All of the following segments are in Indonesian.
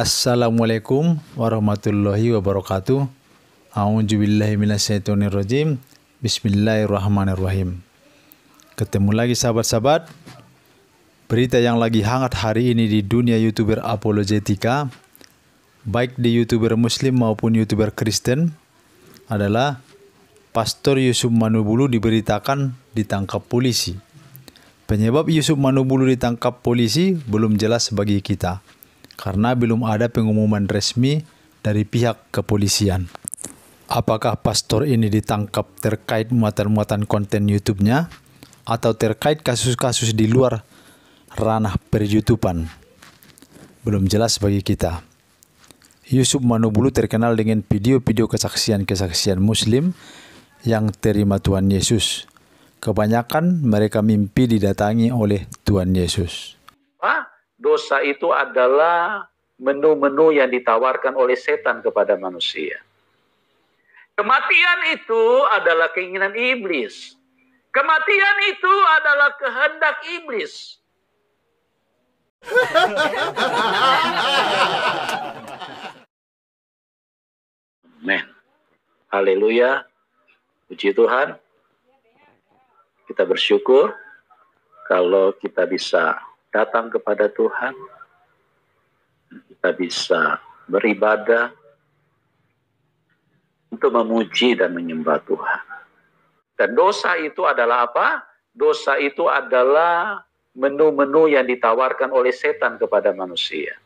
Assalamualaikum warahmatullahi wabarakatuh. A'udzubillahi minasyaitonirrajim. Bismillahirrahmanirrahim. Ketemu lagi sahabat-sahabat. Berita yang lagi hangat hari ini di dunia YouTuber apologetika, baik di YouTuber Muslim maupun YouTuber Kristen, adalah Pastor Yusuf Manubulu diberitakan ditangkap polisi. Penyebab Yusuf Manubulu ditangkap polisi belum jelas bagi kita, karena belum ada pengumuman resmi dari pihak kepolisian. Apakah pastor ini ditangkap terkait muatan-muatan konten YouTube-nya atau terkait kasus-kasus di luar ranah per-YouTubean? Belum jelas bagi kita. Yusuf Manubulu terkenal dengan video-video kesaksian-kesaksian Muslim yang terima Tuhan Yesus. Kebanyakan mereka mimpi didatangi oleh Tuhan Yesus. Dosa itu adalah menu-menu yang ditawarkan oleh setan kepada manusia. Kematian itu adalah keinginan iblis. Kematian itu adalah kehendak iblis. Amin. Haleluya. Puji Tuhan. Kita bersyukur kalau kita bisa datang kepada Tuhan, kita bisa beribadah untuk memuji dan menyembah Tuhan. Dan dosa itu adalah apa? Dosa itu adalah menu-menu yang ditawarkan oleh setan kepada manusia.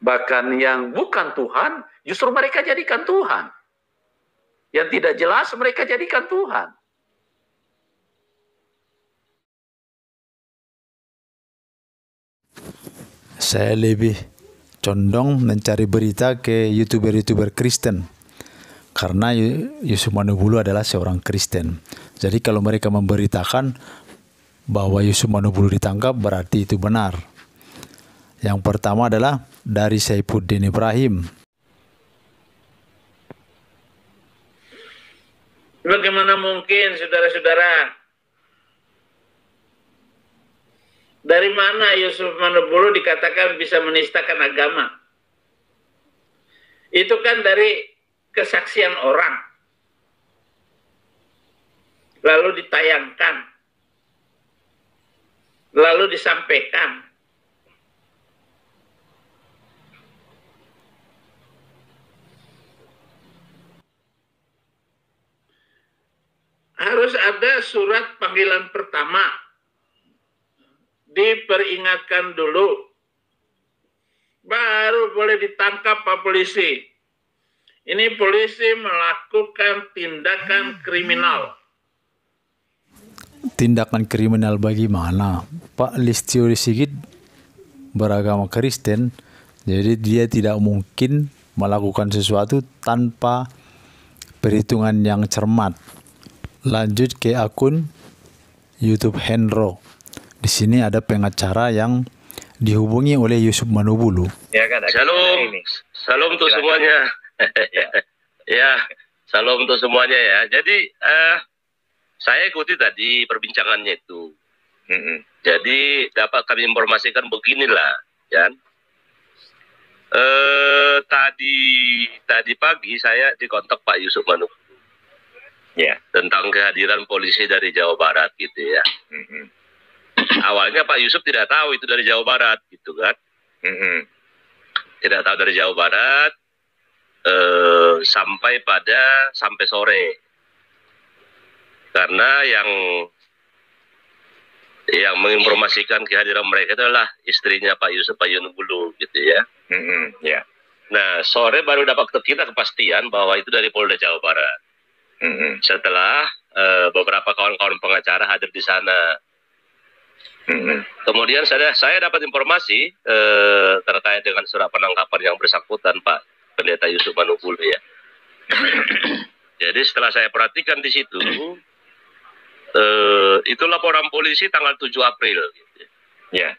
Bahkan yang bukan Tuhan, justru mereka jadikan Tuhan. Yang tidak jelas mereka jadikan Tuhan. Saya lebih condong mencari berita ke YouTuber-YouTuber Kristen, karena Yusuf Manubulu adalah seorang Kristen. Jadi kalau mereka memberitakan bahwa Yusuf Manubulu ditangkap, berarti itu benar. Yang pertama adalah dari Saifuddin Ibrahim. Bagaimana mungkin, saudara-saudara? Dari mana Yusuf Manubulu dikatakan bisa menistakan agama? Itu kan dari kesaksian orang. Lalu ditayangkan. Lalu disampaikan. Harus ada surat panggilan pertama. Diperingatkan dulu, baru boleh ditangkap Pak polisi. Ini polisi melakukan tindakan kriminal. Tindakan kriminal bagaimana? Pak Listio Sigit beragama Kristen, jadi dia tidak mungkin melakukan sesuatu tanpa perhitungan yang cermat. Lanjut ke akun YouTube Henro. Di sini ada pengacara yang dihubungi oleh Yusuf Manubulu. Ya kan, Shalom, Shalom untuk semuanya. Ya, Shalom untuk semuanya ya. Jadi saya ikuti tadi perbincangannya itu. Jadi dapat kami informasikan beginilah, ya. Tadi pagi saya dikontak Pak Yusuf Manubulu. Ya, tentang kehadiran polisi dari Jawa Barat gitu ya. Awalnya Pak Yusuf tidak tahu itu dari Jawa Barat gitu kan. Tidak tahu dari Jawa Barat sampai sore, karena yang menginformasikan kehadiran mereka adalah istrinya Pak Yusuf Manubulu gitu ya. Ya. Nah sore baru dapat kita kepastian bahwa itu dari Polda Jawa Barat. Setelah beberapa kawan-kawan pengacara hadir di sana. Kemudian saya dapat informasi terkait dengan surat penangkapan yang bersangkutan Pak Pendeta Yusuf Manubulu ya. Jadi setelah saya perhatikan di situ, itu laporan polisi tanggal 7 April. Gitu. Ya.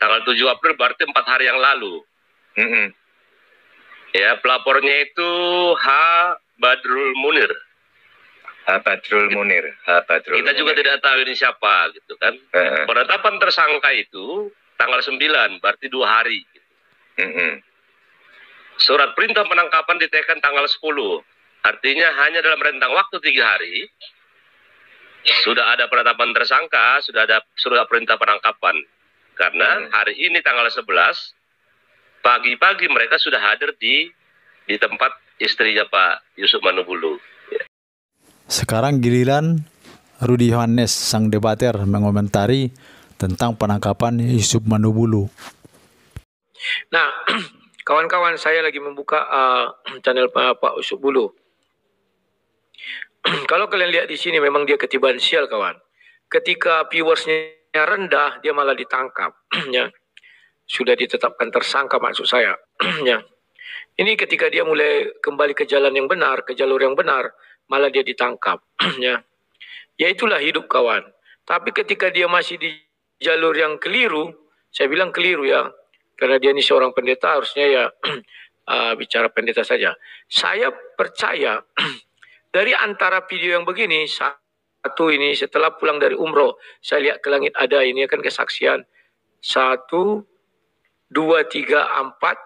Tanggal 7 April berarti 4 hari yang lalu. Ya, pelapornya itu Badrul Munir. Badrul Munir. Kita juga tidak tahu ini siapa gitu kan. Penetapan tersangka itu tanggal 9, berarti 2 hari. Gitu. Surat perintah penangkapan ditekan tanggal 10. Artinya hanya dalam rentang waktu 3 hari sudah ada penetapan tersangka, sudah ada surat perintah penangkapan. Karena hari ini tanggal 11 pagi-pagi mereka sudah hadir di tempat istrinya Pak Yusuf Manubulu. Sekarang giliran Rudi Yohanes, sang debater, mengomentari tentang penangkapan Yusuf Manubulu. Nah, kawan-kawan, saya lagi membuka channel Pak Yusuf Bulu. Kalau kalian lihat di sini, memang dia ketiban sial, kawan. Ketika viewersnya rendah, dia malah ditangkap. Ya. Sudah ditetapkan tersangka, maksud saya. Ya. Ini ketika dia mulai kembali ke jalan yang benar, ke jalur yang benar, malah dia ditangkap. Ya. Ya itulah hidup, kawan. Tapi ketika dia masih di jalur yang keliru, saya bilang keliru ya, karena dia ini seorang pendeta, harusnya ya bicara pendeta saja. Saya percaya dari antara video yang begini, satu ini setelah pulang dari umroh, saya lihat ke langit ada, ini kan kesaksian 1, 2, 3, 4.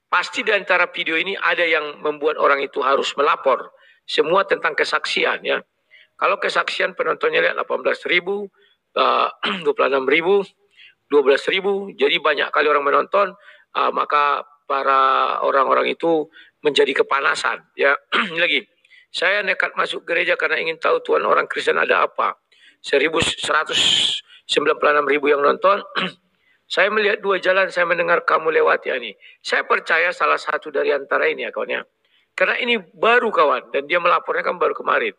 Pasti di antara video ini ada yang membuat orang itu harus melapor. Semua tentang kesaksian ya. Kalau kesaksian penontonnya lihat 18.000, 26.000, 12.000, jadi banyak kali orang menonton, maka para orang-orang itu menjadi kepanasan. Ya, lagi. Saya nekat masuk gereja karena ingin tahu Tuhan orang Kristen ada apa. 196.000 yang nonton. Saya melihat 2 jalan, saya mendengar kamu lewati ini. Saya percaya salah satu dari antara ini ya kawan ya. Karena ini baru kawan, dan dia melapornya kan baru kemarin.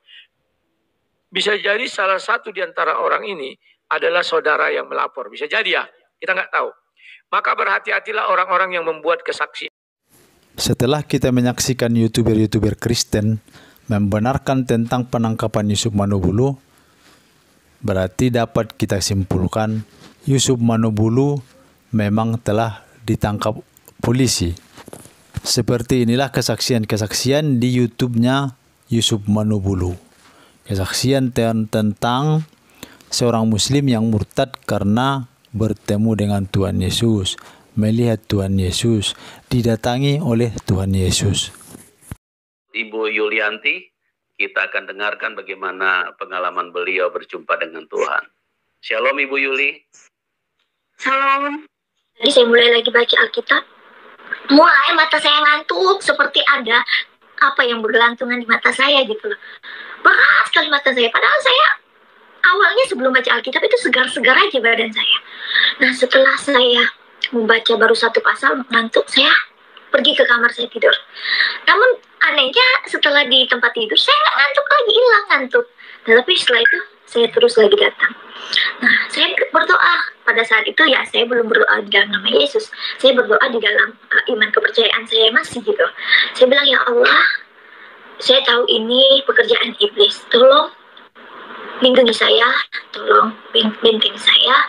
Bisa jadi salah satu di antara orang ini adalah saudara yang melapor. Bisa jadi ya, kita nggak tahu. Maka berhati-hatilah orang-orang yang membuat kesaksian. Setelah kita menyaksikan YouTuber-YouTuber Kristen membenarkan tentang penangkapan Yusuf Manubulu, berarti dapat kita simpulkan Yusuf Manubulu memang telah ditangkap polisi. Seperti inilah kesaksian-kesaksian di YouTube-nya Yusuf Manubulu. Kesaksian tentang seorang muslim yang murtad karena bertemu dengan Tuhan Yesus, melihat Tuhan Yesus, didatangi oleh Tuhan Yesus. Ibu Yulianti, kita akan dengarkan bagaimana pengalaman beliau berjumpa dengan Tuhan. Shalom Ibu Yuli. Shalom. Jadi saya mulai lagi baca Alkitab. Mulai mata saya ngantuk, seperti ada apa yang bergelantungan di mata saya gitu loh. Berat sekali mata saya. Padahal saya awalnya sebelum baca Alkitab itu segar-segar aja badan saya. Nah setelah saya membaca baru 1 pasal, ngantuk, saya pergi ke kamar saya tidur. Namun anehnya setelah di tempat tidur saya nggak ngantuk lagi, hilang ngantuk. Tetapi setelah itu saya terus lagi datang. Nah saya berdoa pada saat itu ya, saya belum berdoa di dalam nama Yesus. Saya berdoa di dalam iman kepercayaan saya masih gitu. Saya bilang, ya Allah, saya tahu ini pekerjaan iblis. Tolong lindungi saya, tolong bentengi saya.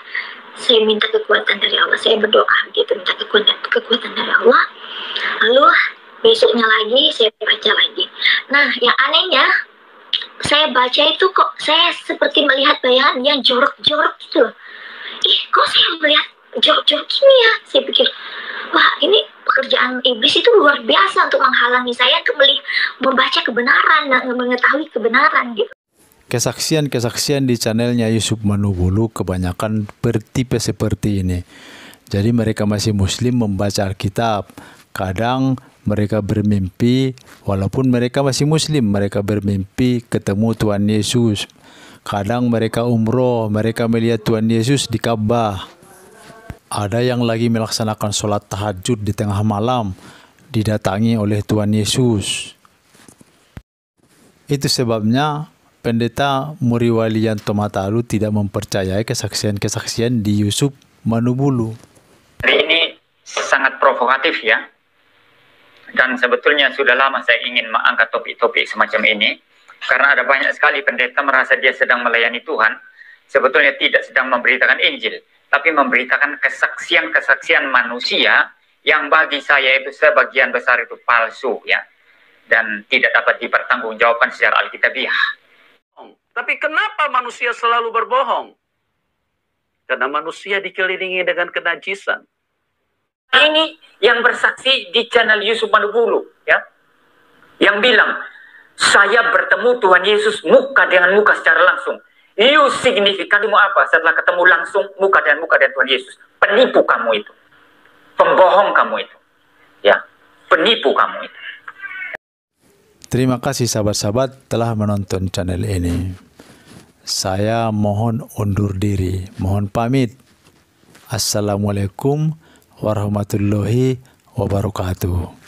Saya minta kekuatan dari Allah. Saya berdoa gitu, minta kekuatan dari Allah. Lalu besoknya lagi saya baca lagi. Nah, yang anehnya saya baca itu kok saya seperti melihat bayangan yang jorok-jorok gitu loh. Kok saya melihat jorok-jorok ini ya? Saya pikir, wah ini pekerjaan iblis itu luar biasa untuk menghalangi saya untuk membaca kebenaran dan mengetahui kebenaran gitu. Kesaksian-kesaksian di channelnya Yusuf Manubulu kebanyakan bertipe seperti ini. Jadi mereka masih muslim membaca Alkitab. Kadang mereka bermimpi, walaupun mereka masih muslim, mereka bermimpi ketemu Tuhan Yesus. Kadang mereka umroh, mereka melihat Tuhan Yesus di Ka'bah. Ada yang lagi melaksanakan sholat tahajud di tengah malam, didatangi oleh Tuhan Yesus. Itu sebabnya Pendeta Muri Walianto Matalu tidak mempercayai kesaksian-kesaksian di Yusuf Manubulu. Ini sangat provokatif ya. Dan sebetulnya sudah lama saya ingin mengangkat topik-topik semacam ini. Karena ada banyak sekali pendeta merasa dia sedang melayani Tuhan. Sebetulnya tidak sedang memberitakan Injil. Tapi memberitakan kesaksian-kesaksian manusia yang bagi saya itu sebagian besar itu palsu ya. Dan tidak dapat dipertanggungjawabkan secara alkitabiah. Tapi kenapa manusia selalu berbohong? Karena manusia dikelilingi dengan kenajisan. Ini yang bersaksi di channel Yusuf Manubulu, ya, yang bilang, saya bertemu Tuhan Yesus muka dengan muka secara langsung. You signifikanmu apa setelah ketemu langsung muka dengan Tuhan Yesus? Penipu kamu itu. Pembohong kamu itu. Ya, penipu kamu itu. Terima kasih sahabat-sahabat telah menonton channel ini. Saya mohon undur diri, mohon pamit. Assalamualaikum warahmatullahi wabarakatuh.